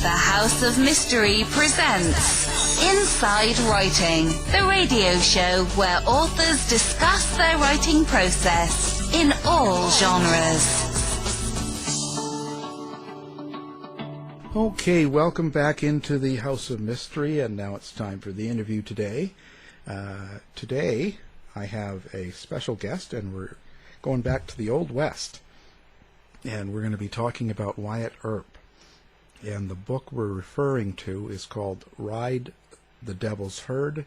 The House of Mystery presents Inside Writing, the radio show where authors discuss their writing process in all genres. Okay, welcome back into the House of Mystery, and now it's time for the interview today. Today, I have a special guest, and we're going back to the Old West, and we're going to be talking about Wyatt Earp. And the book we're referring to is called Ride the Devil's Herd.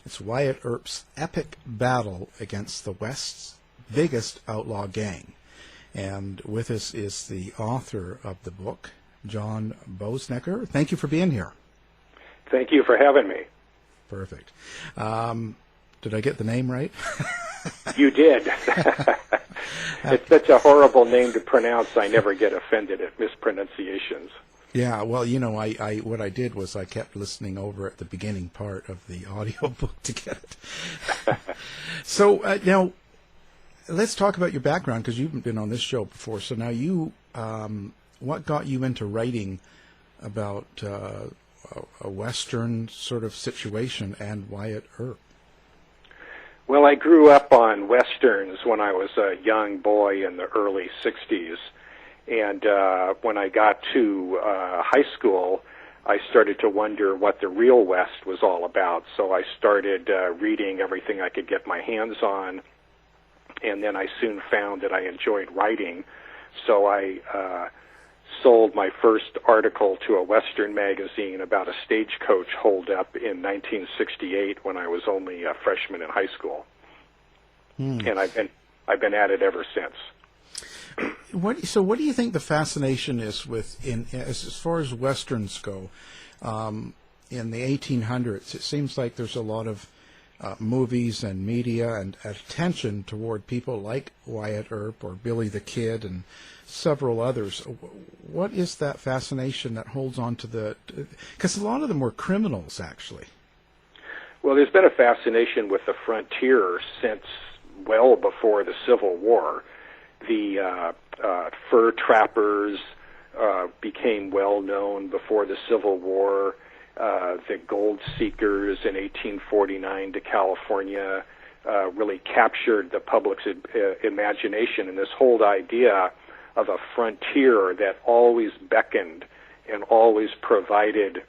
It's Wyatt Earp's epic battle against the West's biggest outlaw gang. And with us is the author of the book, John Boessenecker. Thank you for being here. Thank you for having me. Perfect. Did I get the name right? You did. It's such a horrible name to pronounce. I never get offended at mispronunciations. Yeah, well, you know, I what I did was I kept listening over at the beginning part of the audiobook to get it. So now, let's talk about your background, because you've been on this show before. So now you, what got you into writing about a Western sort of situation and Wyatt Earp? Well, I grew up on Westerns when I was a young boy in the early 60s. And when I got to high school, I started to wonder what the real West was all about. So I started reading everything I could get my hands on. And then I soon found that I enjoyed writing. So I sold my first article to a Western magazine about a stagecoach holdup in 1968 when I was only a freshman in high school. And I've been at it ever since. So what do you think the fascination is with, as far as Westerns go, in the 1800s? It seems like there's a lot of movies and media and attention toward people like Wyatt Earp or Billy the Kid and several others. What is that fascination that holds on to because a lot of them were criminals, actually. Well, there's been a fascination with the frontier since well before the Civil War. The fur trappers became well known before the Civil War. The gold seekers in 1849 to California really captured the public's imagination, and this whole idea of a frontier that always beckoned and always provided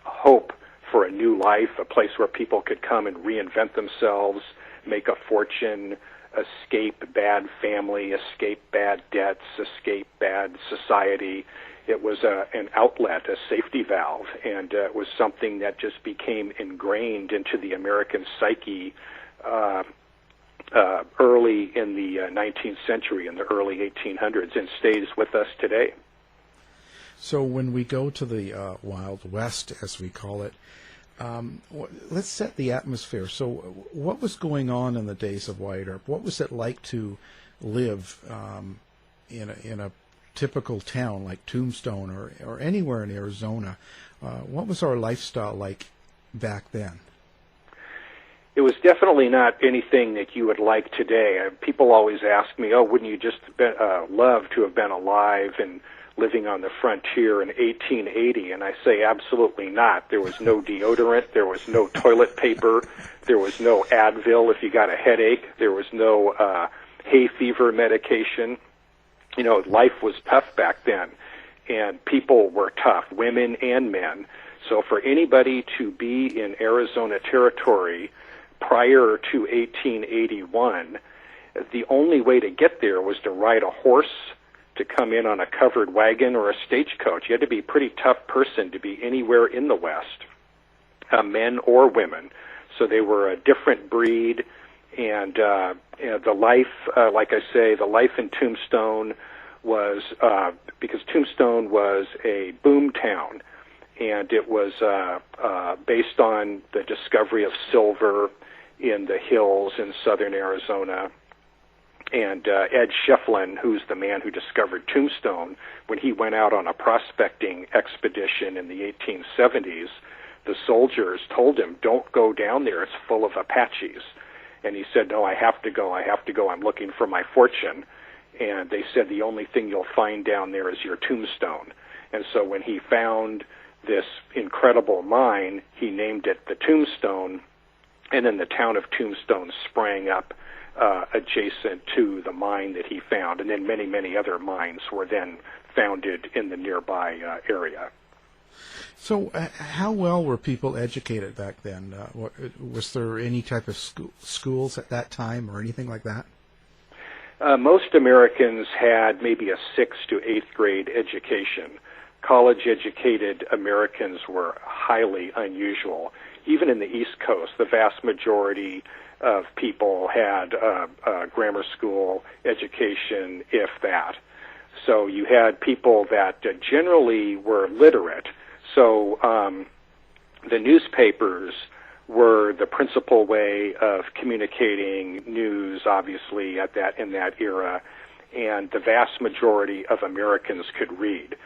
hope for a new life, a place where people could come and reinvent themselves, make a fortune, escape bad family, escape bad debts, escape bad society. It was an outlet, a safety valve, and it was something that just became ingrained into the American psyche early in the 19th century, in the early 1800s, and stays with us today. So when we go to the Wild West, as we call it, let's set the atmosphere. So what was going on in the days of Wyatt Earp? What was it like to live in a typical town like Tombstone or anywhere in Arizona? What was our lifestyle like back then? It was definitely not anything that you would like today. People always ask me, wouldn't you just love to have been alive and living on the frontier in 1880? And I say absolutely not. There was no deodorant. There was no toilet paper. There was no Advil if you got a headache. There was no hay fever medication. You know, life was tough back then, and people were tough, women and men. So for anybody to be in Arizona Territory prior to 1881, the only way to get there was to ride a horse, to come in on a covered wagon, or a stagecoach. You had to be a pretty tough person to be anywhere in the West, men or women. So they were a different breed, and the life, like I say, the life in Tombstone was, because Tombstone was a boom town, and it was based on the discovery of silver in the hills in southern Arizona. And Ed Shefflin, who's the man who discovered Tombstone, when he went out on a prospecting expedition in the 1870s, the soldiers told him, don't go down there, it's full of Apaches. And he said, no, I have to go, I'm looking for my fortune. And they said, the only thing you'll find down there is your tombstone. And so when he found this incredible mine, he named it the Tombstone, and then the town of Tombstone sprang up adjacent to the mine that he found, and then many, many other mines were then founded in the nearby area. So how well were people educated back then? Was there any type of schools at that time or anything like that? Most Americans had maybe a 6th to 8th grade education. College-educated Americans were highly unusual. Even in the East Coast, the vast majority of people had a grammar school education, if that. So you had people that generally were literate. So the newspapers were the principal way of communicating news, obviously, in that era, and the vast majority of Americans could read.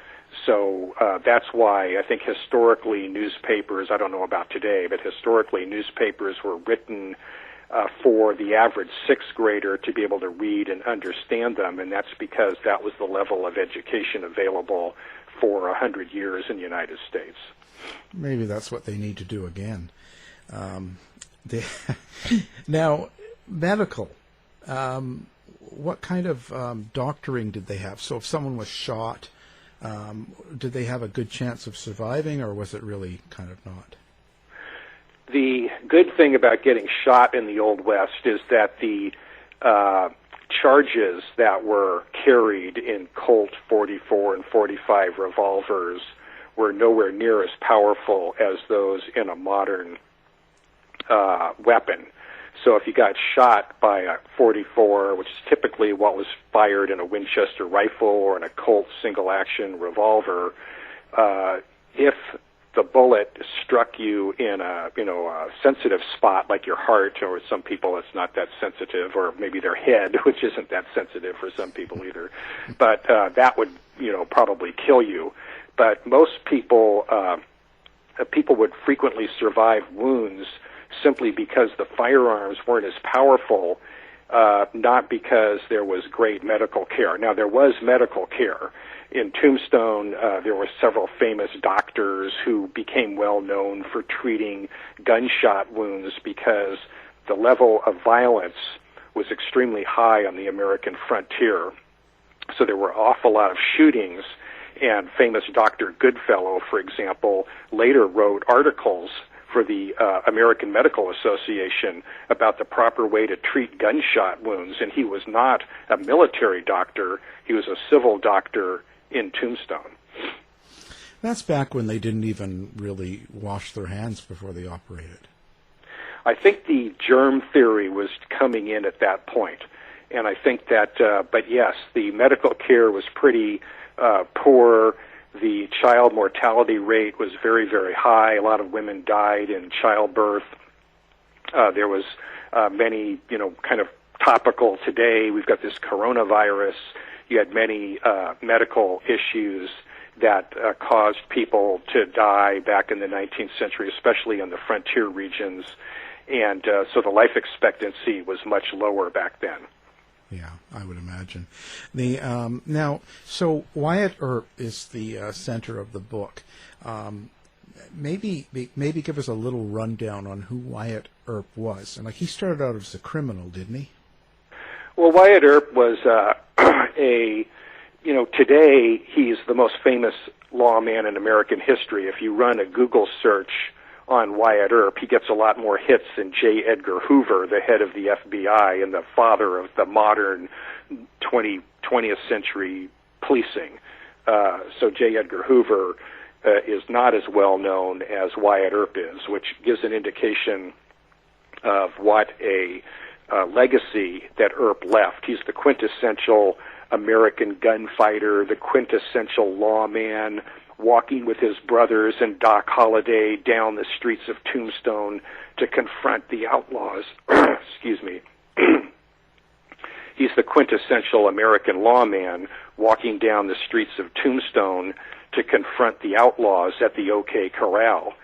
So that's why I think historically newspapers, I don't know about today, but historically newspapers were written for the average 6th grader to be able to read and understand them, and that's because that was the level of education available for 100 years in the United States. Maybe that's what they need to do again. Now, medical. What kind of doctoring did they have? So if someone was shot, did they have a good chance of surviving, or was it really kind of not? The good thing about getting shot in the Old West is that the charges that were carried in Colt 44 and 45 revolvers were nowhere near as powerful as those in a modern weapon. So if you got shot by a 44, which is typically what was fired in a Winchester rifle or in a Colt single-action revolver, if the bullet struck you in a sensitive spot like your heart, or some people it's not that sensitive, or maybe their head, which isn't that sensitive for some people either, but that would probably kill you. But most people would frequently survive wounds simply because the firearms weren't as powerful, not because there was great medical care. Now, there was medical care. In Tombstone, there were several famous doctors who became well known for treating gunshot wounds because the level of violence was extremely high on the American frontier. So there were an awful lot of shootings, and famous Dr. Goodfellow, for example, later wrote articles for the American Medical Association about the proper way to treat gunshot wounds, and he was not a military doctor, he was a civil doctor in Tombstone. That's back when they didn't even really wash their hands before they operated. I think the germ theory was coming in at that point, and I think that, but yes, the medical care was pretty poor. The child mortality rate was very, very high. A lot of women died in childbirth. There was many, kind of topical today. We've got this coronavirus. You had many medical issues that caused people to die back in the 19th century, especially in the frontier regions. And so the life expectancy was much lower back then. Yeah, I would imagine. Now, so Wyatt Earp is the center of the book. Maybe give us a little rundown on who Wyatt Earp was. And he started out as a criminal, didn't he? Well, Wyatt Earp was today he's the most famous lawman in American history. If you run a Google search on Wyatt Earp, he gets a lot more hits than J. Edgar Hoover, the head of the FBI and the father of the modern 20th century policing. So J. Edgar Hoover is not as well known as Wyatt Earp is, which gives an indication of what a legacy that Earp left. He's the quintessential American gunfighter, the quintessential lawman, walking with his brothers and Doc Holliday down the streets of Tombstone to confront the outlaws. Excuse me. He's the quintessential American lawman walking down the streets of Tombstone to confront the outlaws at the OK Corral.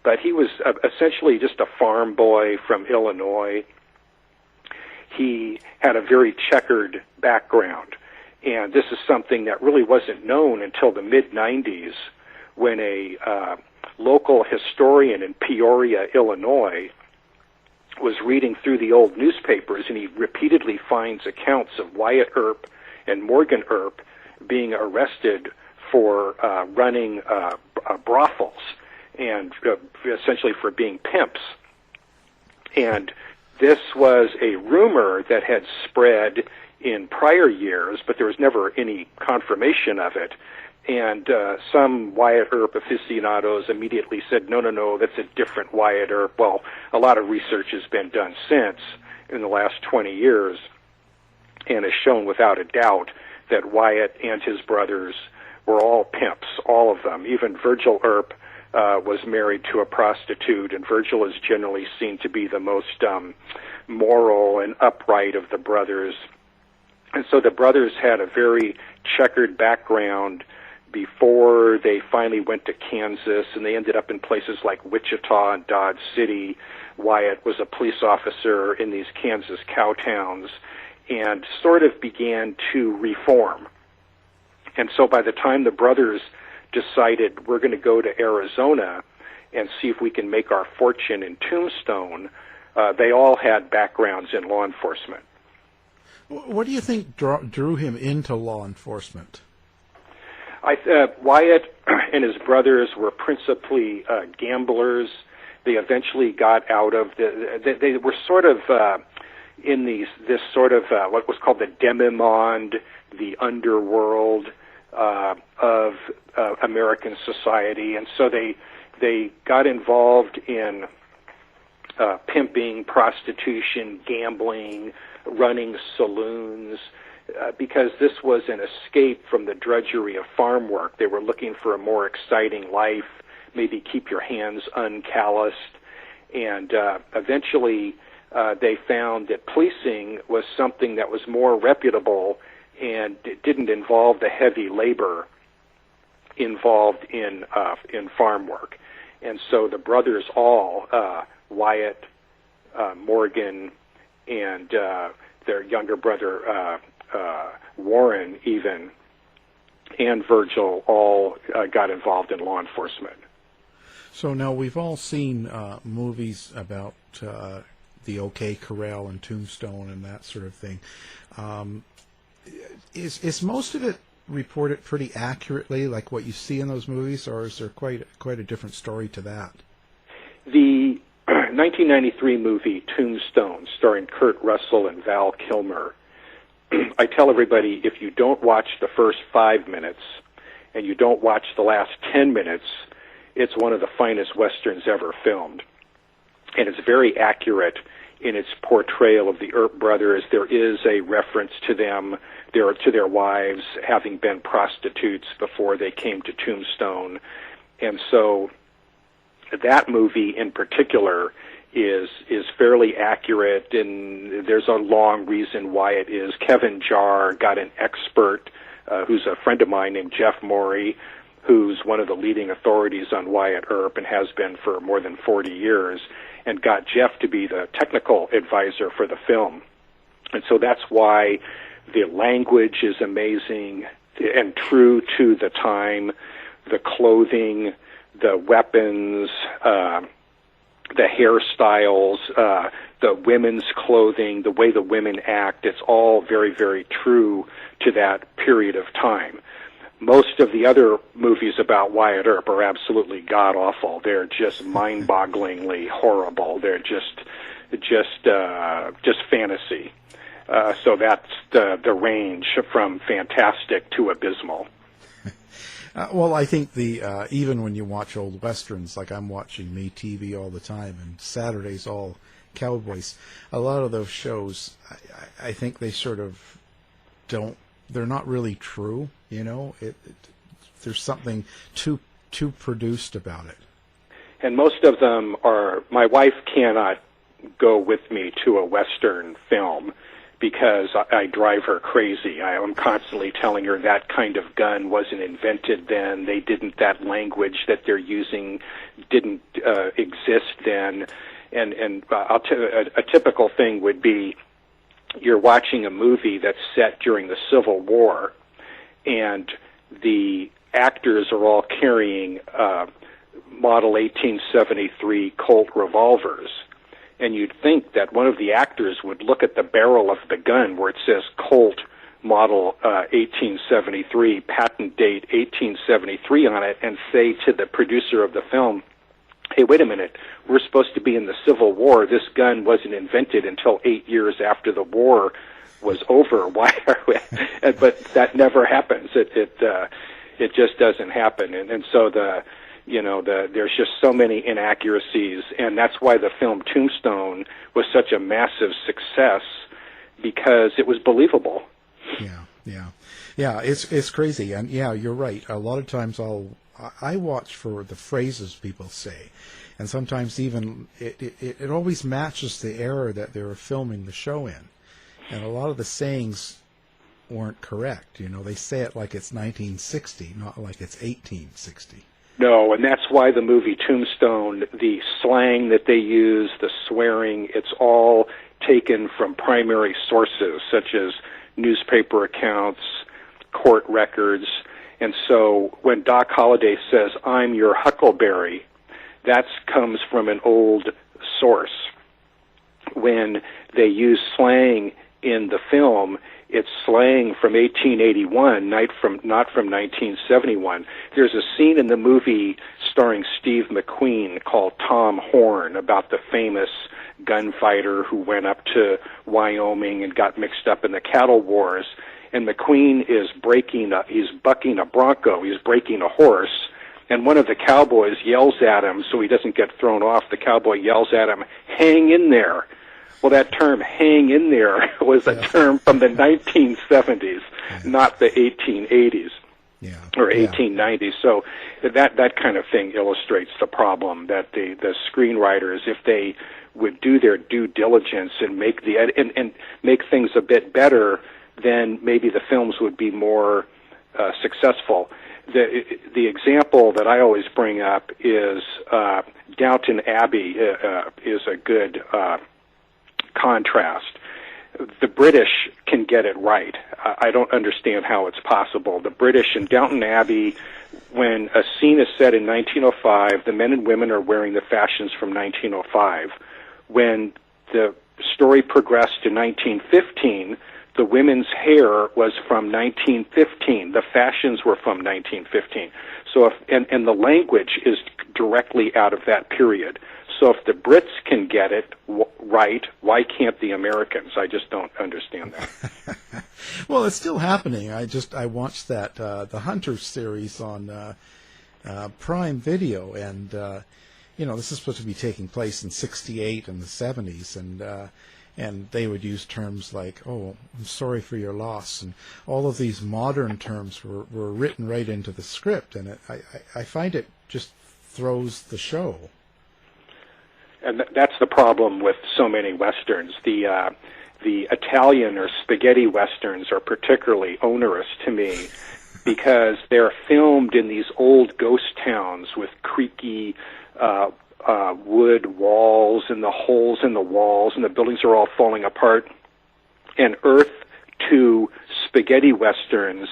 But he was essentially just a farm boy from Illinois. He had a very checkered background, And this is something that really wasn't known until the mid-'90s, when a local historian in Peoria, Illinois, was reading through the old newspapers, and he repeatedly finds accounts of Wyatt Earp and Morgan Earp being arrested for running brothels and essentially for being pimps. And this was a rumor that had spread in prior years, but there was never any confirmation of it. And some Wyatt Earp aficionados immediately said, no, that's a different Wyatt Earp. Well, a lot of research has been done since in the last 20 years and has shown without a doubt that Wyatt and his brothers were all pimps, all of them. Even Virgil Earp was married to a prostitute, and Virgil is generally seen to be the most moral and upright of the brothers. And so the brothers had a very checkered background before they finally went to Kansas, and they ended up in places like Wichita and Dodge City. Wyatt was a police officer in these Kansas cow towns and sort of began to reform. And so by the time the brothers decided we're going to go to Arizona and see if we can make our fortune in Tombstone, they all had backgrounds in law enforcement. What do you think drew him into law enforcement? Wyatt and his brothers were principally gamblers. They eventually got out of they were sort of in this sort of what was called the demi-monde, the underworld of American society, and so they got involved in pimping, prostitution, gambling, running saloons, because this was an escape from the drudgery of farm work. They were looking for a more exciting life, maybe keep your hands uncalloused, and eventually they found that policing was something that was more reputable and it didn't involve the heavy labor involved in farm work. And so the brothers all, Wyatt, Morgan, and their younger brother Warren even, and Virgil all got involved in law enforcement. So now we've all seen movies about the OK Corral and Tombstone and that sort of thing. Is most of it reported pretty accurately, like what you see in those movies, or is there quite a different story to that? The 1993 movie Tombstone, starring Kurt Russell and Val Kilmer, I tell everybody, if you don't watch the first 5 minutes and you don't watch the last 10 minutes, it's one of the finest Westerns ever filmed. And it's very accurate in its portrayal of the Earp brothers. There is a reference to them, to their wives having been prostitutes before they came to Tombstone. And so that movie in particular is fairly accurate, and there's a long reason why it is. Kevin Jarr got an expert who's a friend of mine named Jeff Morey, who's one of the leading authorities on Wyatt Earp and has been for more than 40 years, and got Jeff to be the technical advisor for the film. And so that's why the language is amazing and true to the time, the clothing, the weapons, the hairstyles, the women's clothing, the way the women act. It's all very, very true to that period of time. Most of the other movies about Wyatt Earp are absolutely god-awful. They're just mind-bogglingly horrible. They're just fantasy. So that's the range from fantastic to abysmal. Well, I think even when you watch old westerns, like I'm watching MeTV all the time, and Saturday's all Cowboys, a lot of those shows, I think they sort of they're not really true, you know? There's something too produced about it. And most of them are, my wife cannot go with me to a Western film because I drive her crazy. I'm constantly telling her that kind of gun wasn't invented then. That language that they're using didn't exist then. And a typical thing would be you're watching a movie that's set during the Civil War, and the actors are all carrying Model 1873 Colt revolvers, and you'd think that one of the actors would look at the barrel of the gun where it says Colt Model 1873, patent date 1873 on it, and say to the producer of the film, hey, wait a minute, we're supposed to be in the Civil War. This gun wasn't invented until 8 years after the war was over. Why are we? But that never happens. It just doesn't happen. And so there's just so many inaccuracies, and that's why the film Tombstone was such a massive success, because it was believable. Yeah. It's crazy, and yeah, you're right. A lot of times I watch for the phrases people say, and sometimes even it always matches the era that they were filming the show in, and a lot of the sayings weren't correct. They say it like it's 1960, not like it's 1860. No, and that's why the movie Tombstone, the slang that they use, the swearing, it's all taken from primary sources, such as newspaper accounts, court records. And so when Doc Holliday says, I'm your huckleberry, that comes from an old source. When they use slang in the film, it's slang from 1881, not from 1971. There's a scene in the movie starring Steve McQueen called Tom Horn, about the famous gunfighter who went up to Wyoming and got mixed up in the cattle wars. And McQueen is he's bucking a bronco, he's breaking a horse, and one of the cowboys yells at him so he doesn't get thrown off. The cowboy yells at him, hang in there. Well, that term, hang in there, was a term from the 1970s, not the 1880s or 1890s. So that kind of thing illustrates the problem, that the screenwriters, if they would do their due diligence and make and make things a bit better, then maybe the films would be more successful. The example that I always bring up is Downton Abbey is a good contrast. The British can get it right. I don't understand how it's possible. The British in Downton Abbey, when a scene is set in 1905, the men and women are wearing the fashions from 1905. When the story progressed to 1915, the women's hair was from 1915. The fashions were from 1915. So and the language is directly out of that period. So if the Brits can get it right, why can't the Americans? I just don't understand that. Well, it's still happening. I watched that the Hunter series on Prime Video, and this is supposed to be taking place in '68 and the '70s, and they would use terms like, "Oh, I'm sorry for your loss," and all of these modern terms were written right into the script, and I find it just throws the show. And that's the problem with so many westerns. The Italian or spaghetti westerns are particularly onerous to me because they're filmed in these old ghost towns with creaky wood walls and the holes in the walls, and the buildings are all falling apart. And Earth to spaghetti westerns,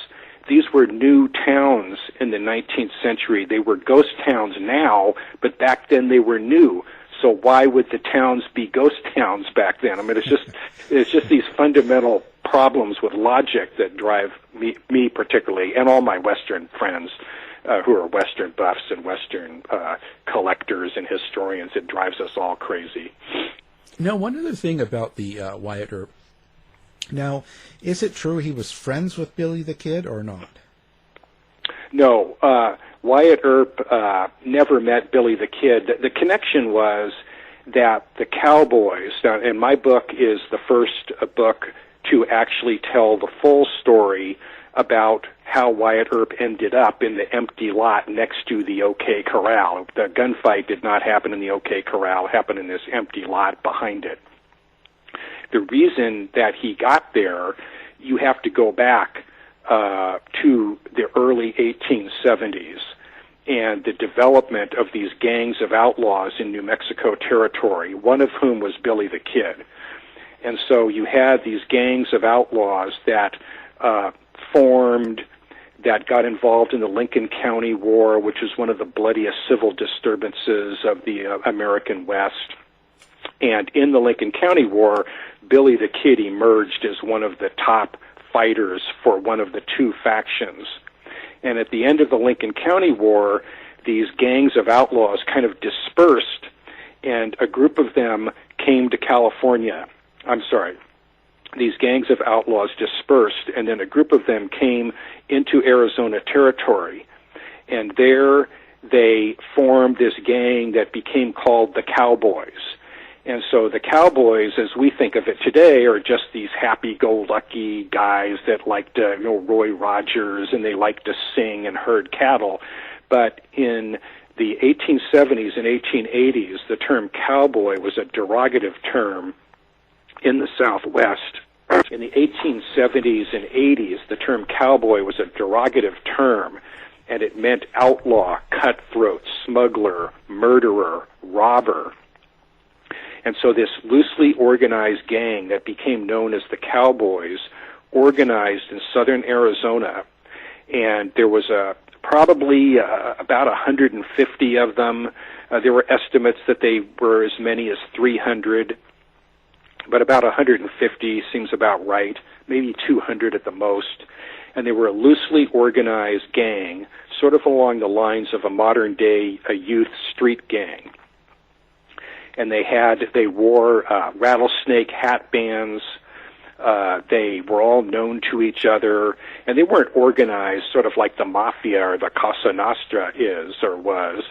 these were new towns in the 19th century. They were ghost towns now, but back then they were new. So why would the towns be ghost towns back then? I mean, it's just these fundamental problems with logic that drive me particularly, and all my Western friends who are Western buffs and Western collectors and historians. It drives us all crazy. Now, one other thing about the Wyatt Earp. Now, is it true he was friends with Billy the Kid or not? No. Wyatt Earp never met Billy the Kid. The connection was that the Cowboys, and my book is the first book to actually tell the full story about how Wyatt Earp ended up in the empty lot next to the OK Corral. The gunfight did not happen in the OK Corral. It happened in this empty lot behind it. The reason that he got there, you have to go back to the early 1870s and the development of these gangs of outlaws in New Mexico territory, one of whom was Billy the Kid. And so you had these gangs of outlaws that formed, that got involved in the Lincoln County War, which was one of the bloodiest civil disturbances of the American West. And in the Lincoln County War, Billy the Kid emerged as one of the top fighters for one of the two factions. And at the end of the Lincoln County War, these gangs of outlaws kind of dispersed, and a group of them came to California. These gangs of outlaws dispersed, and then a group of them came into Arizona territory. And there they formed this gang that became called the Cowboys. And so the Cowboys, as we think of it today, are just these happy-go-lucky guys that like to, Roy Rogers, and they like to sing and herd cattle. But in the 1870s and 1880s, the term cowboy was a derogative term in the Southwest. In the 1870s and 80s, the term cowboy was a derogative term, and it meant outlaw, cutthroat, smuggler, murderer, robber. And so this loosely organized gang that became known as the Cowboys organized in southern Arizona, and there was probably about 150 of them. There were estimates that they were as many as 300, but about 150 seems about right, maybe 200 at the most. And they were a loosely organized gang, sort of along the lines of a modern-day youth street gang. And they wore rattlesnake hat bands. They were all known to each other, and they weren't organized sort of like the Mafia or the Cosa Nostra is or was,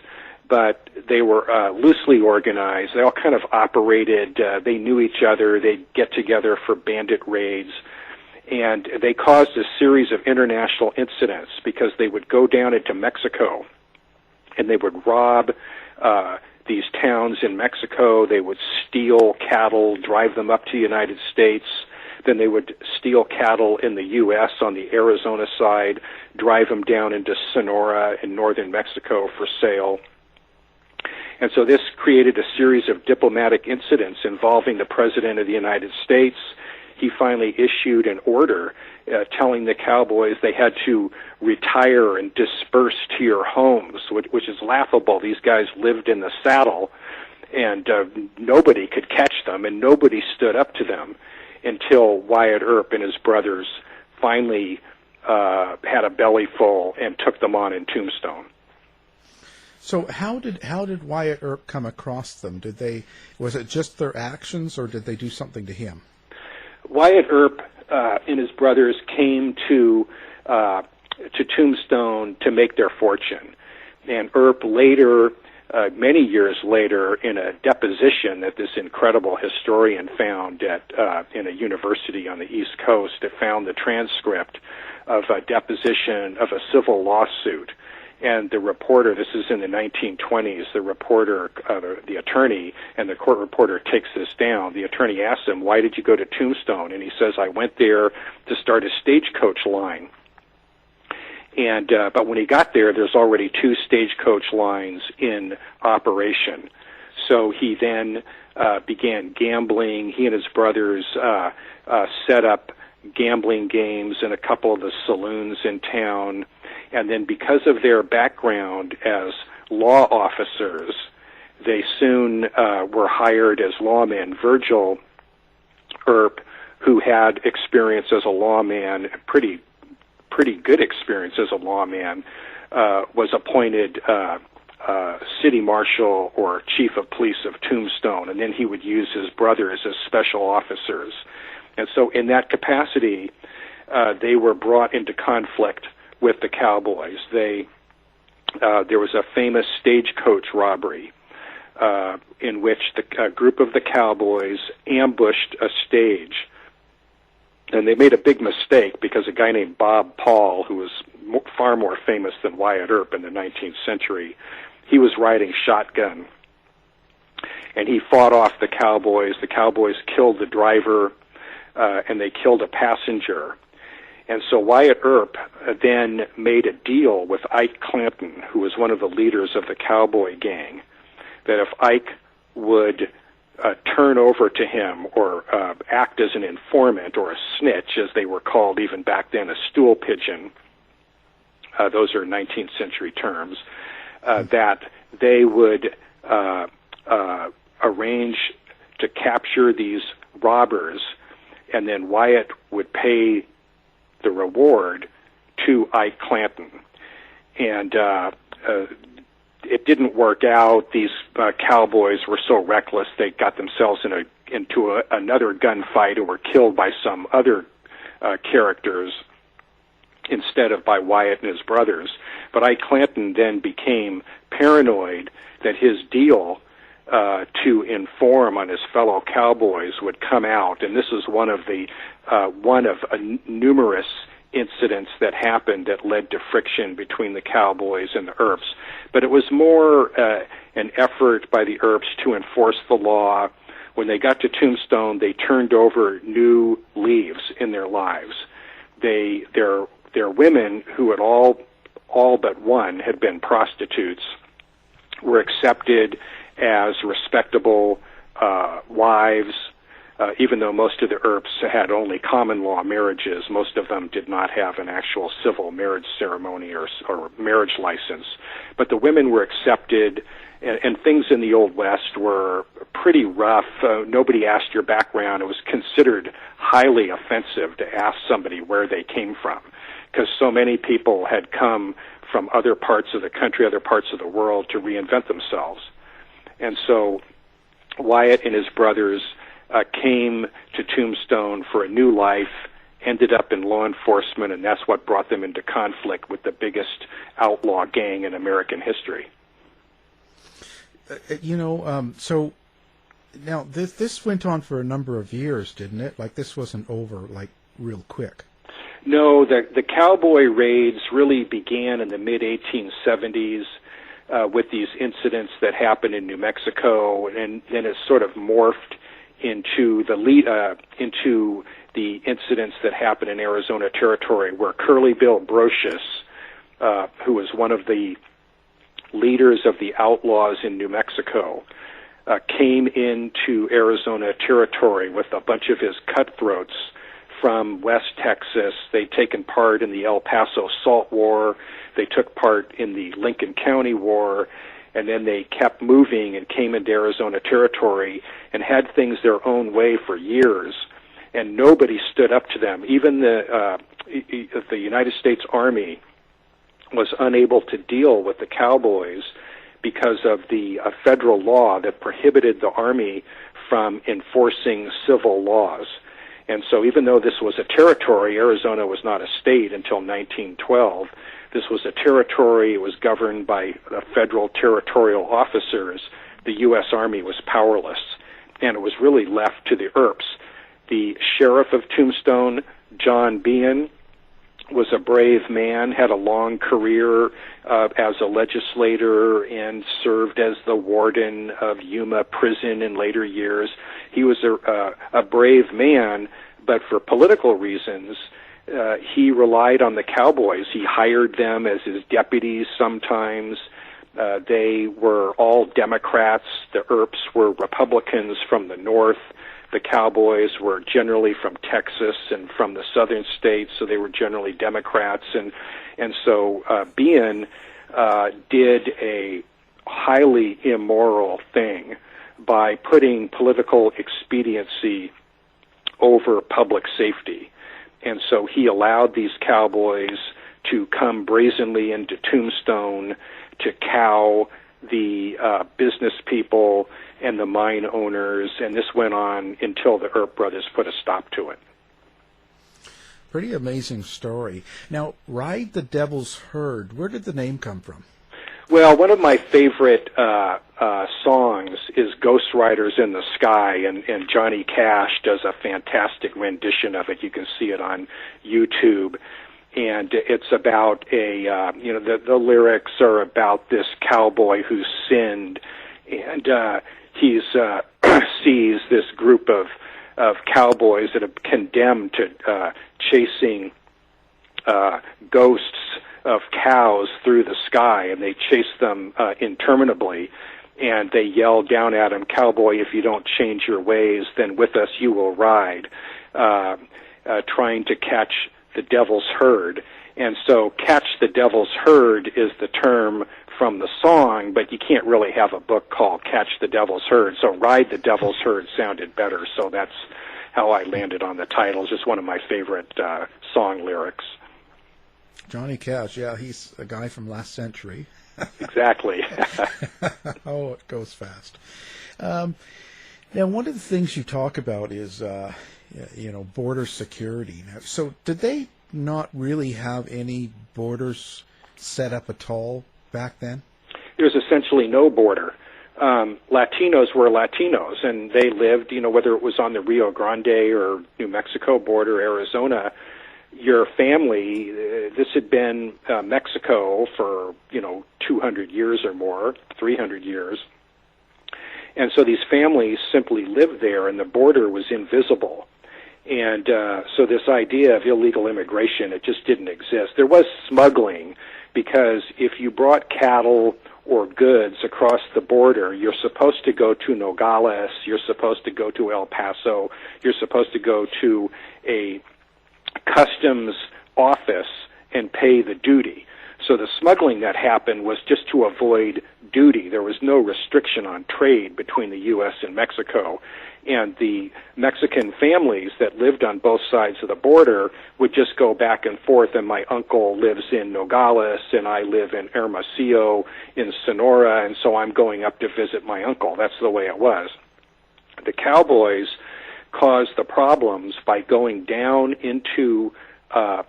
but they were loosely organized. They all kind of operated. They knew each other. They'd get together for bandit raids, and they caused a series of international incidents because they would go down into Mexico, and they would rob these towns in Mexico. They would steal cattle, drive them up to the United States. Then they would steal cattle in the U.S. on the Arizona side, drive them down into Sonora in northern Mexico for sale. And so this created a series of diplomatic incidents involving the President of the United States. He finally issued an order telling the Cowboys they had to retire and disperse to your homes, which is laughable. These guys lived in the saddle, and nobody could catch them, and nobody stood up to them until Wyatt Earp and his brothers finally had a belly full and took them on in Tombstone. So how did Wyatt Earp come across them? Was it just their actions, or did they do something to him? Wyatt Earp and his brothers came to Tombstone to make their fortune, and Earp later, many years later, in a deposition that this incredible historian found in a university on the East Coast, it found the transcript of a deposition of a civil lawsuit. And the reporter, this is in the 1920s, the reporter, the attorney, and the court reporter takes this down. The attorney asks him, "Why did you go to Tombstone?" And he says, "I went there to start a stagecoach line." And but when he got there, there's already 2 stagecoach lines in operation. So he then began gambling. He and his brothers set up gambling games in a couple of the saloons in town. And then because of their background as law officers, they soon were hired as lawmen. Virgil Earp, who had experience as a lawman, pretty good experience as a lawman, was appointed city marshal or chief of police of Tombstone, and then he would use his brothers as special officers. And so in that capacity, they were brought into conflict with the Cowboys. There was a famous stagecoach robbery in which a group of the Cowboys ambushed a stage. And they made a big mistake because a guy named Bob Paul, who was far more famous than Wyatt Earp in the 19th century, he was riding shotgun. And he fought off the Cowboys. The Cowboys killed the driver, and they killed a passenger. And so Wyatt Earp then made a deal with Ike Clampton, who was one of the leaders of the Cowboy gang, that if Ike would turn over to him or act as an informant or a snitch, as they were called even back then, a stool pigeon. Those are 19th century terms. That they would arrange to capture these robbers, and then Wyatt would pay the reward to Ike Clanton. And it didn't work out. These cowboys were so reckless they got themselves into another gunfight and were killed by some other characters instead of by Wyatt and his brothers. But Ike Clanton then became paranoid that his deal to inform on his fellow cowboys would come out, and this is one of numerous incidents that happened that led to friction between the Cowboys and the Earps. But it was more an effort by the Earps to enforce the law. When they got to Tombstone, they turned over new leaves in their lives. Their women, who had all but one had been prostitutes, were accepted as respectable wives. Even though most of the Earps had only common law marriages, most of them did not have an actual civil marriage ceremony or marriage license. But the women were accepted, and things in the Old West were pretty rough. Nobody asked your background. It was considered highly offensive to ask somebody where they came from, because so many people had come from other parts of the country, other parts of the world to reinvent themselves. And so Wyatt and his brothers came to Tombstone for a new life, ended up in law enforcement, and that's what brought them into conflict with the biggest outlaw gang in American history. So now this went on for a number of years, didn't it? Like, this wasn't over, like, real quick. No, the cowboy raids really began in the mid-1870s with these incidents that happened in New Mexico, and then it sort of morphed into the incidents that happened in Arizona Territory, where Curly Bill Brocius, who was one of the leaders of the outlaws in New Mexico, came into Arizona Territory with a bunch of his cutthroats from West Texas. They'd taken part in the El Paso Salt War. They took part in the Lincoln County War. And then they kept moving and came into Arizona Territory and had things their own way for years, and nobody stood up to them. Even the United States Army was unable to deal with the Cowboys because of the federal law that prohibited the Army from enforcing civil laws. And so even though this was a territory, Arizona was not a state until 1912, this was a territory. It was governed by federal territorial officers. The U.S. Army was powerless, and it was really left to the Earps. The sheriff of Tombstone, John Behan, was a brave man, had a long career as a legislator, and served as the warden of Yuma Prison in later years. He was a brave man, but for political reasons, he relied on the Cowboys. He hired them as his deputies sometimes. They were all Democrats. The Earps were Republicans from the north. The Cowboys were generally from Texas and from the southern states, so they were generally Democrats. And so Behan did a highly immoral thing by putting political expediency over public safety. And so he allowed these cowboys to come brazenly into Tombstone to cow the business people and the mine owners, and this went on until the Earp brothers put a stop to it. Pretty amazing story. Now, Ride the Devil's Herd, where did the name come from? Well, one of my favorite songs is Ghost Riders in the Sky, and Johnny Cash does a fantastic rendition of it. You can see it on YouTube. And it's about the lyrics are about this cowboy who sinned, and he sees this group of cowboys that are condemned to chasing ghosts of cows through the sky, and they chase them interminably. and they yelled down at him, "Cowboy, if you don't change your ways, then with us you will ride," trying to catch the devil's herd. And so catch the devil's herd is the term from the song, but you can't really have a book called Catch the Devil's Herd. So Ride the Devil's Herd sounded better, so that's how I landed on the title. It's just one of my favorite song lyrics. Johnny Cash, yeah, he's a guy from last century. Exactly. Oh, it goes fast. Now, one of the things you talk about is, border security. Now, so did they not really have any borders set up at all back then? There's essentially no border. Latinos were Latinos, and they lived, whether it was on the Rio Grande or New Mexico border, Arizona, your family, this had been Mexico for, 200 years or more, 300 years. And so these families simply lived there, and the border was invisible. And so this idea of illegal immigration, it just didn't exist. There was smuggling, because if you brought cattle or goods across the border, you're supposed to go to Nogales, you're supposed to go to El Paso, you're supposed to go to a customs office and pay the duty. So the smuggling that happened was just to avoid duty. There was no restriction on trade between the U.S. and Mexico. And the Mexican families that lived on both sides of the border would just go back and forth, and my uncle lives in Nogales, and I live in Hermosillo in Sonora, and so I'm going up to visit my uncle. That's the way it was. The Cowboys caused the problems by going down into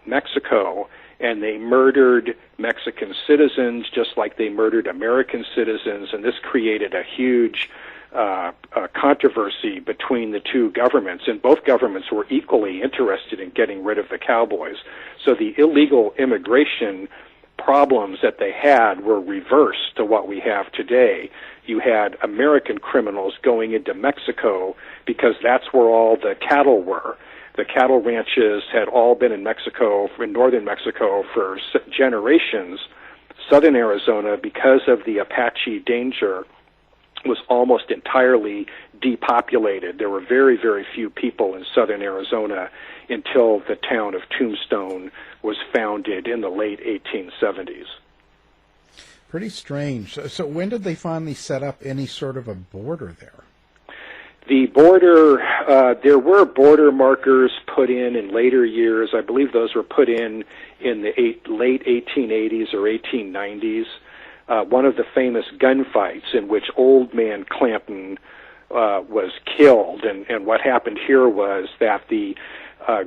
Mexico, and they murdered Mexican citizens just like they murdered American citizens, and this created a huge controversy between the two governments, and both governments were equally interested in getting rid of the Cowboys. So the illegal immigration problems that they had were reversed to what we have today. You had American criminals going into Mexico because that's where all the cattle were. The cattle ranches had all been in Mexico, in northern Mexico, for generations. Southern Arizona, because of the Apache danger, was almost entirely depopulated. There were very, very few people in southern Arizona until the town of Tombstone was founded in the late 1870s. Pretty strange. So when did they finally set up any sort of a border there? The border, there were border markers put in later years. I believe those were put in the late 1880s or 1890s. One of the famous gunfights in which Old Man Clanton was killed, and what happened here was that the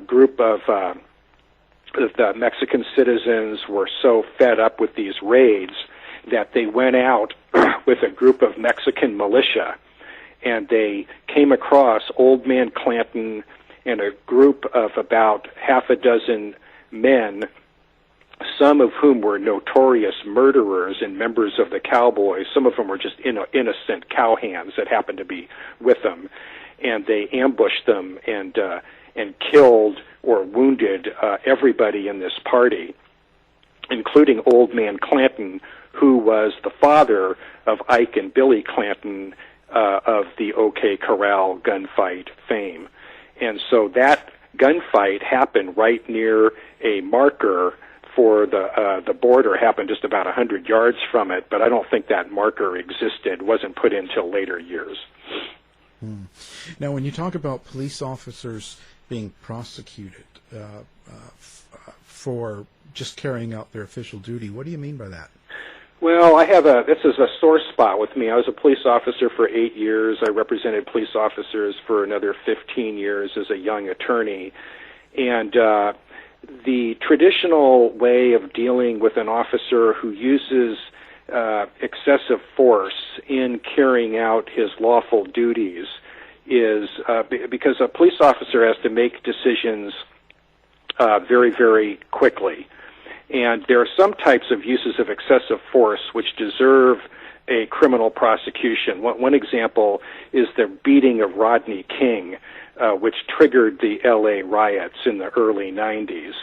group of the Mexican citizens were so fed up with these raids that they went out with a group of Mexican militia, and they came across Old Man Clanton and a group of about half a dozen men, some of whom were notorious murderers and members of the Cowboys. Some of them were just innocent cowhands that happened to be with them. And they ambushed them and killed or wounded everybody in this party, including Old Man Clanton, who was the father of Ike and Billy Clanton of the OK Corral gunfight fame. And so that gunfight happened right near a marker for the border, happened just about 100 yards from it, but I don't think that marker existed, wasn't put in till later years. Now, when you talk about police officers being prosecuted for just carrying out their official duty, what do you mean by that? Well, this is a sore spot with me. I was a police officer for 8 years. I represented police officers for another 15 years as a young attorney. And the traditional way of dealing with an officer who uses excessive force in carrying out his lawful duties is because a police officer has to make decisions very, very quickly. And there are some types of uses of excessive force which deserve a criminal prosecution. One example is the beating of Rodney King, which triggered the L.A. riots in the early 90s.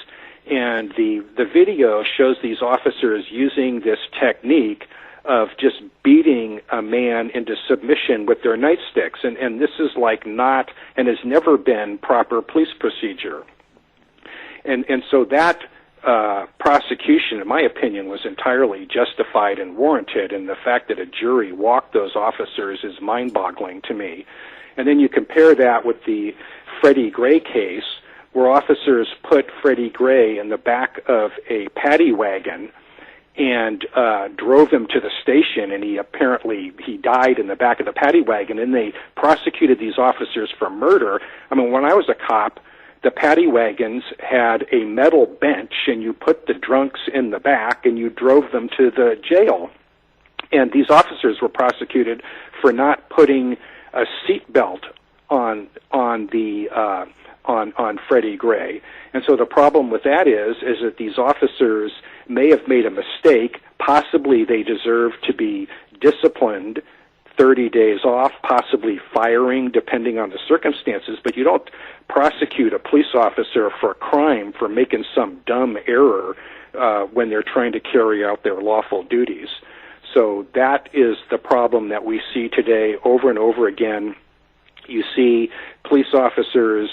And the video shows these officers using this technique of just beating a man into submission with their nightsticks. And this is like not, and has never been, proper police procedure. And so that prosecution, in my opinion, was entirely justified and warranted, and the fact that a jury walked those officers is mind-boggling to me. And then you compare that with the Freddie Gray case, where officers put Freddie Gray in the back of a paddy wagon and drove him to the station, and he died in the back of the paddy wagon, and they prosecuted these officers for murder. I mean, when I was a cop, the paddy wagons had a metal bench, and you put the drunks in the back, and you drove them to the jail. And these officers were prosecuted for not putting a seatbelt on Freddie Gray. And so the problem with that is that these officers may have made a mistake. Possibly they deserve to be disciplined, 30 days off, possibly firing, depending on the circumstances, but you don't prosecute a police officer for a crime for making some dumb error when they're trying to carry out their lawful duties. So that is the problem that we see today over and over again. You see police officers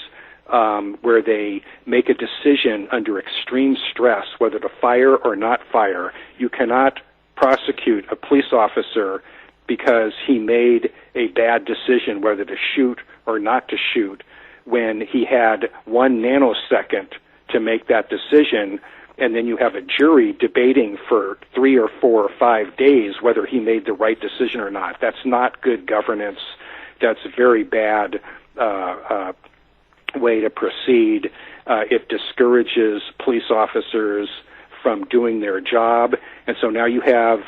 where they make a decision under extreme stress whether to fire or not fire. You cannot prosecute a police officer because he made a bad decision whether to shoot or not to shoot when he had 1 nanosecond to make that decision, and then you have a jury debating for 3 or 4 or 5 days whether he made the right decision or not. That's not good governance. That's a very bad way to proceed. It discourages police officers from doing their job. And so now you have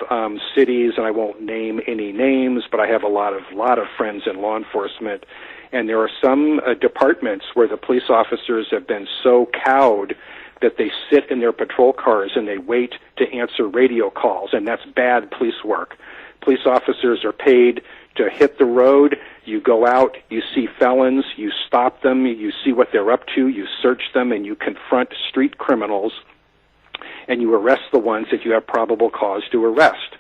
cities, and I won't name any names, but I have a lot of friends in law enforcement, and there are some departments where the police officers have been so cowed that they sit in their patrol cars and they wait to answer radio calls, and that's bad police work. Police officers are paid to hit the road. You go out, you see felons, you stop them, you see what they're up to, you search them, and you confront street criminals, and you arrest the ones that you have probable cause to arrest.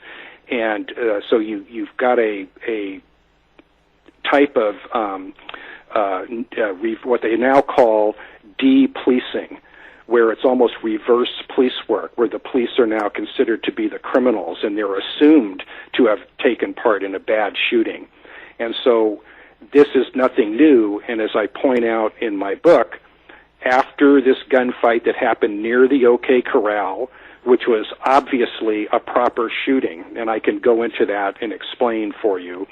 And so you've got a type of what they now call de-policing, where it's almost reverse police work, where the police are now considered to be the criminals, and they're assumed to have taken part in a bad shooting. And so this is nothing new, and as I point out in my book, after this gunfight that happened near the OK Corral, which was obviously a proper shooting, and I can go into that and explain for you,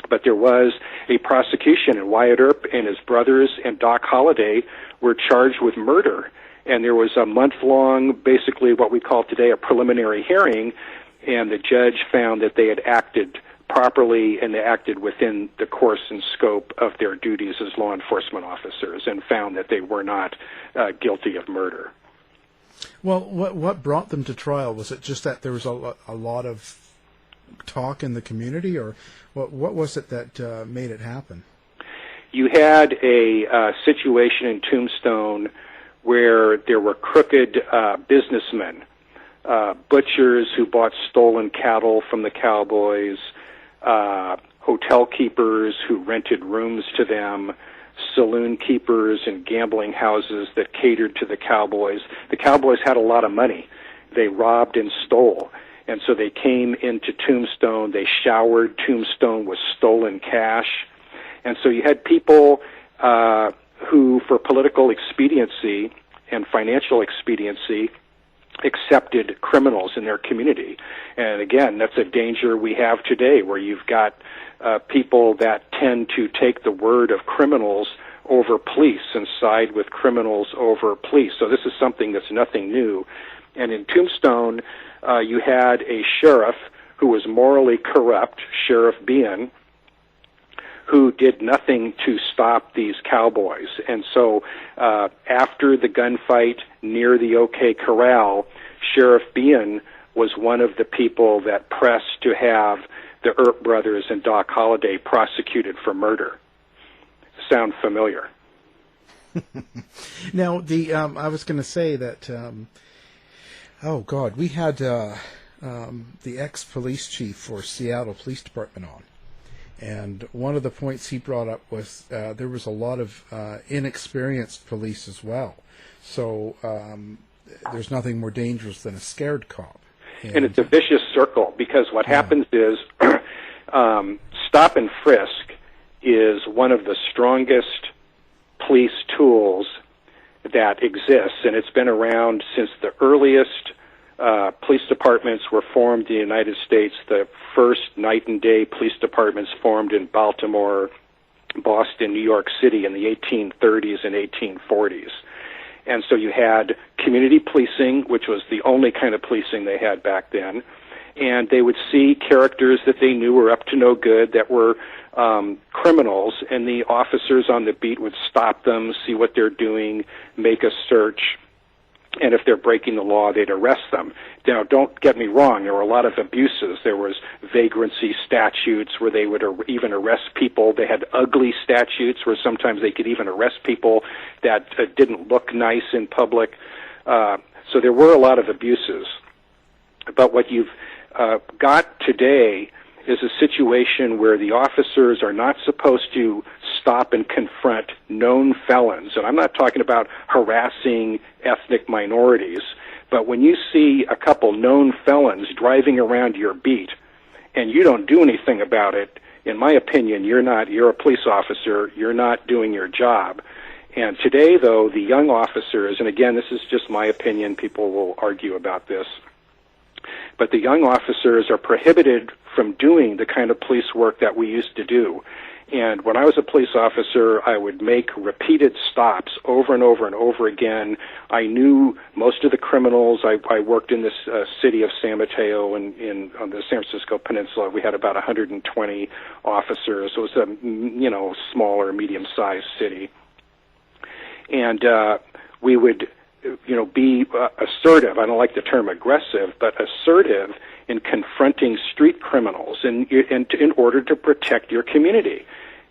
but there was a prosecution, and Wyatt Earp and his brothers and Doc Holliday were charged with murder. And there was a month-long, basically what we call today a preliminary hearing, and the judge found that they had acted properly and they acted within the course and scope of their duties as law enforcement officers, and found that they were not guilty of murder. Well, what brought them to trial? Was it just that there was a lot of talk in the community, or what was it that made it happen? You had a situation in Tombstone where there were crooked businessmen, butchers who bought stolen cattle from the Cowboys, hotel keepers who rented rooms to them, saloon keepers and gambling houses that catered to the Cowboys. The Cowboys had a lot of money. They robbed and stole. And so they came into Tombstone. They showered Tombstone with stolen cash. And so you had people who, for political expediency and financial expediency, accepted criminals in their community. And again, that's a danger we have today, where you've got people that tend to take the word of criminals over police and side with criminals over police. So this is something that's nothing new. And in Tombstone, you had a sheriff who was morally corrupt, Sheriff Bean, who did nothing to stop these Cowboys. And so after the gunfight near the OK Corral, Sheriff Bean was one of the people that pressed to have the Earp brothers and Doc Holliday prosecuted for murder. Sound familiar? Now, I was going to say that, we had the ex-police chief for Seattle Police Department on. And one of the points he brought up was there was a lot of inexperienced police as well. So there's nothing more dangerous than a scared cop. And it's a vicious circle, because what happens is stop and frisk is one of the strongest police tools that exists, and it's been around since the earliest police departments were formed in the United States. The first night and day police departments formed in Baltimore, Boston, New York City in the 1830s and 1840s. And so you had community policing, which was the only kind of policing they had back then, and they would see characters that they knew were up to no good, that were criminals, and the officers on the beat would stop them, see what they're doing, make a search, and if they're breaking the law, they'd arrest them. Now, don't get me wrong, there were a lot of abuses. There was vagrancy statutes where they would even arrest people. They had ugly statutes where sometimes they could even arrest people that didn't look nice in public. So there were a lot of abuses. But what you've got today is a situation where the officers are not supposed to stop and confront known felons. And I'm not talking about harassing ethnic minorities, but when you see a couple known felons driving around your beat and you don't do anything about it, in my opinion, you're a police officer, you're not doing your job. And today, though, the young officers, and again, this is just my opinion, people will argue about this, but the young officers are prohibited from doing the kind of police work that we used to do. And when I was a police officer, I would make repeated stops over and over and over again. I knew most of the criminals. I worked in this city of San Mateo on the San Francisco Peninsula. We had about 120 officers. So it was a smaller, medium-sized city. And we would be assertive. I don't like the term aggressive, but assertive in confronting street criminals in order to protect your community.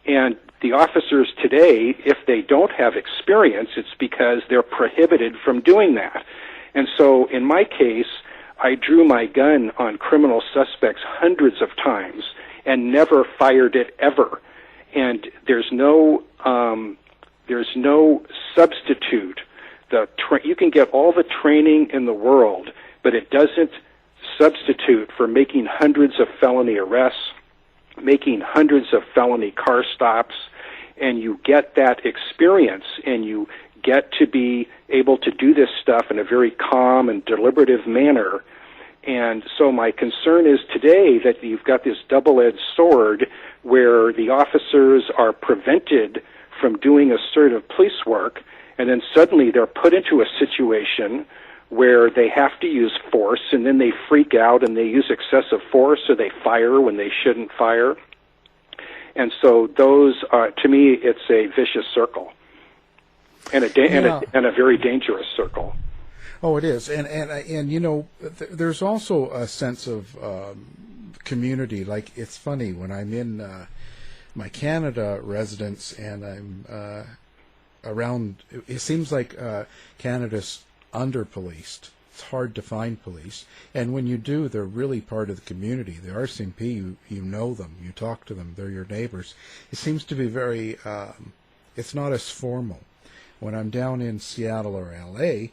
And the officers today, if they don't have experience, it's because they're prohibited from doing that. And so in my case, I drew my gun on criminal suspects hundreds of times and never fired it ever. And there's no substitute. You can get all the training in the world, but it doesn't substitute for making hundreds of felony arrests, making hundreds of felony car stops, and you get that experience, and you get to be able to do this stuff in a very calm and deliberative manner. And so my concern is today that you've got this double-edged sword where the officers are prevented from doing assertive police work, and then suddenly they're put into a situation where they have to use force, and then they freak out and they use excessive force, or they fire when they shouldn't fire. And so those are, to me, it's a vicious circle, and a very dangerous circle. Oh, it is, and there's also a sense of community. Like, it's funny when I'm in my Canada residence and I'm around. It seems like Canada's under-policed. It's hard to find police, and when you do, they're really part of the community. The RCMP, you know them, you talk to them, they're your neighbors. It seems to be very. It's not as formal. When I'm down in Seattle or LA,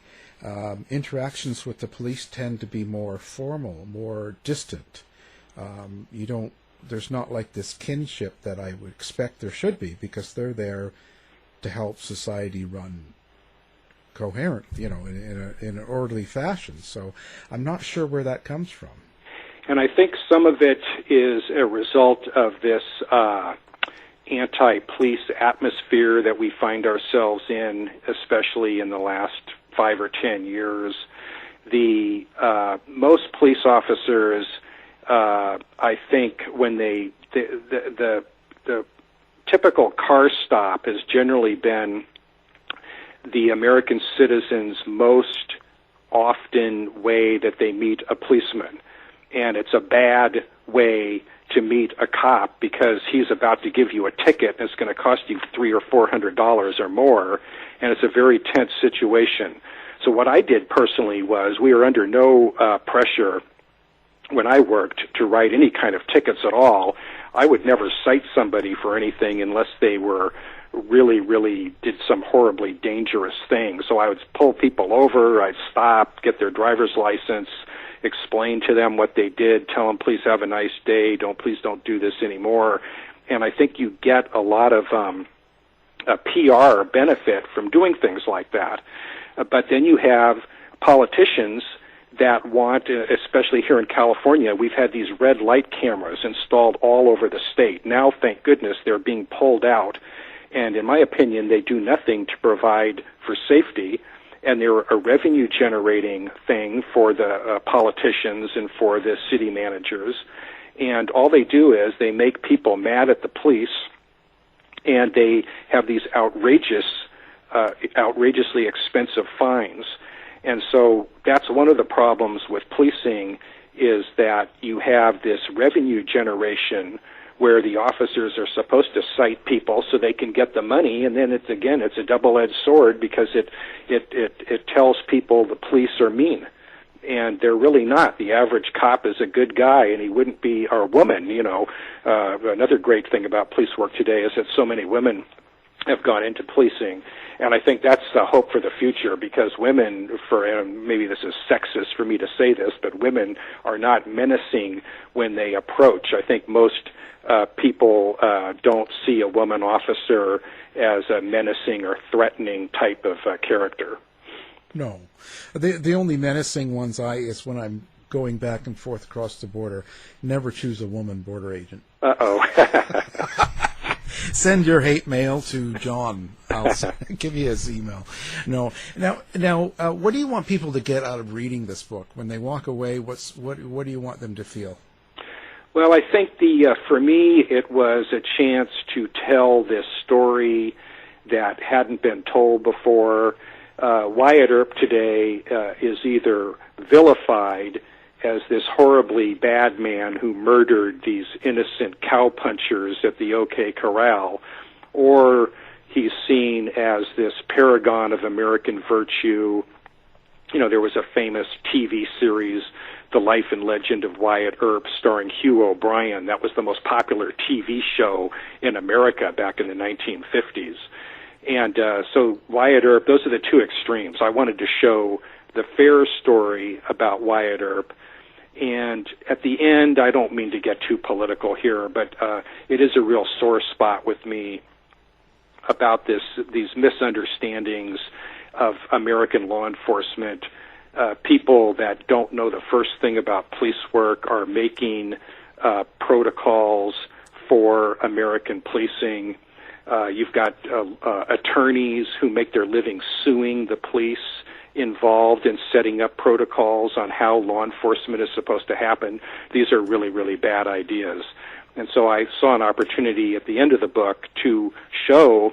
interactions with the police tend to be more formal, more distant. There's not like this kinship that I would expect there should be, because they're there to help society run coherent, in an orderly fashion. So I'm not sure where that comes from. And I think some of it is a result of this anti-police atmosphere that we find ourselves in, especially in the last 5 or 10 years. The most police officers, I think, when the typical car stop has generally been the American citizen's most often way that they meet a policeman. And it's a bad way to meet a cop, because he's about to give you a ticket and it's going to cost you $300 or $400 or more, and it's a very tense situation. So what I did personally was, we were under no pressure when I worked, to write any kind of tickets at all, I would never cite somebody for anything unless they were really did some horribly dangerous thing. So I would pull people over, I'd stop, get their driver's license, explain to them what they did, tell them, please have a nice day, please don't do this anymore. And I think you get a lot of a PR benefit from doing things like that. But then you have politicians that want, especially here in California, we've had these red light cameras installed all over the state. Now, thank goodness, they're being pulled out. And in my opinion, they do nothing to provide for safety. And they're a revenue-generating thing for the politicians and for the city managers. And all they do is they make people mad at the police, and they have these outrageously expensive fines. And so that's one of the problems with policing, is that you have this revenue generation where the officers are supposed to cite people so they can get the money, and then it's a double-edged sword, because it tells people the police are mean, and they're really not. The average cop is a good guy, and he wouldn't be, or woman, another great thing about police work today is that so many women have gone into policing, and I think that's the hope for the future, because women, and maybe this is sexist for me to say this, but women are not menacing when they approach. I think most people don't see a woman officer as a menacing or threatening type of character. No. The only menacing ones is when I'm going back and forth across the border. Never choose a woman border agent. Uh-oh. Send your hate mail to John. I'll give you his email. No. Now, what do you want people to get out of reading this book? When they walk away, what do you want them to feel? Well, I think for me, it was a chance to tell this story that hadn't been told before. Wyatt Earp today is either vilified as this horribly bad man who murdered these innocent cowpunchers at the OK Corral, or he's seen as this paragon of American virtue. There was a famous TV series, The Life and Legend of Wyatt Earp, starring Hugh O'Brien. That was the most popular TV show in America back in the 1950s. And so Wyatt Earp, those are the two extremes. I wanted to show the fair story about Wyatt Earp. And at the end, I don't mean to get too political here, but it is a real sore spot with me about these misunderstandings of American law enforcement. People that don't know the first thing about police work are making protocols for American policing. You've got attorneys who make their living suing the police, involved in setting up protocols on how law enforcement is supposed to happen. These are really bad ideas. And so I saw an opportunity at the end of the book to show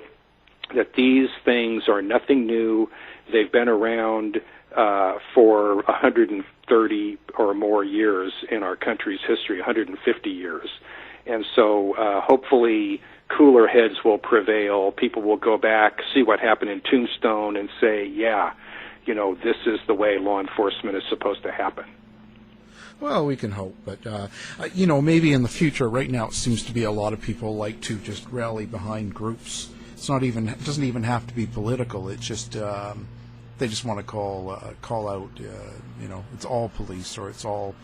that these things are nothing new. They've been around for 130 or more years in our country's history, 150 years. And so hopefully cooler heads will prevail. People will go back, see what happened in Tombstone, and say, yeah, this is the way law enforcement is supposed to happen. Well, we can hope, but maybe in the future. Right now, it seems to be a lot of people like to just rally behind groups. It doesn't even have to be political. It's just they just want to call out. It's all police, or it's all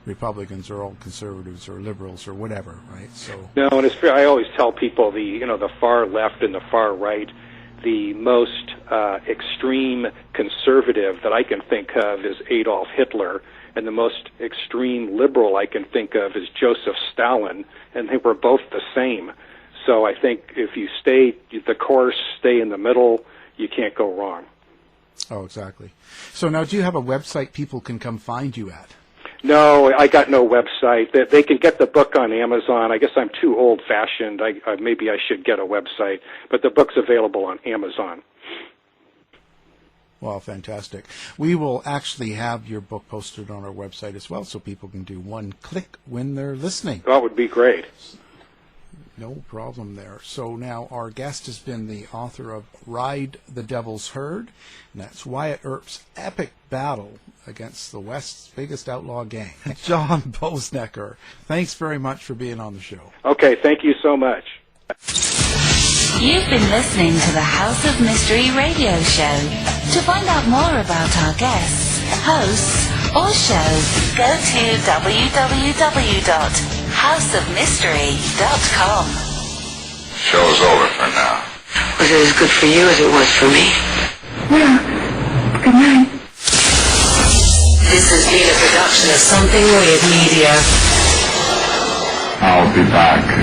Republicans, or all conservatives, or liberals, or whatever, right? So no, and I always tell people the far left and the far right. The most extreme conservative that I can think of is Adolf Hitler, and the most extreme liberal I can think of is Joseph Stalin, and they were both the same. So I think if you stay the course, stay in the middle, you can't go wrong. Oh, exactly. So now, do you have a website people can come find you at? No, I got no website. They can get the book on Amazon. I guess I'm too old-fashioned. Maybe I should get a website, but the book's available on Amazon. Well, fantastic. We will actually have your book posted on our website as well, so people can do one click when they're listening. That would be great. No problem there. So now our guest has been the author of Ride the Devil's Herd, and that's Wyatt Earp's epic battle against the West's biggest outlaw gang. John Boessenecker, thanks very much for being on the show. Okay, thank you so much. You've been listening to the House of Mystery radio show. To find out more about our guests, hosts, or shows, go to www.houseofmystery.com. Show's over for now. Was it as good for you as it was for me? Well, good night. This has been a production of Something Weird Media. I'll be back.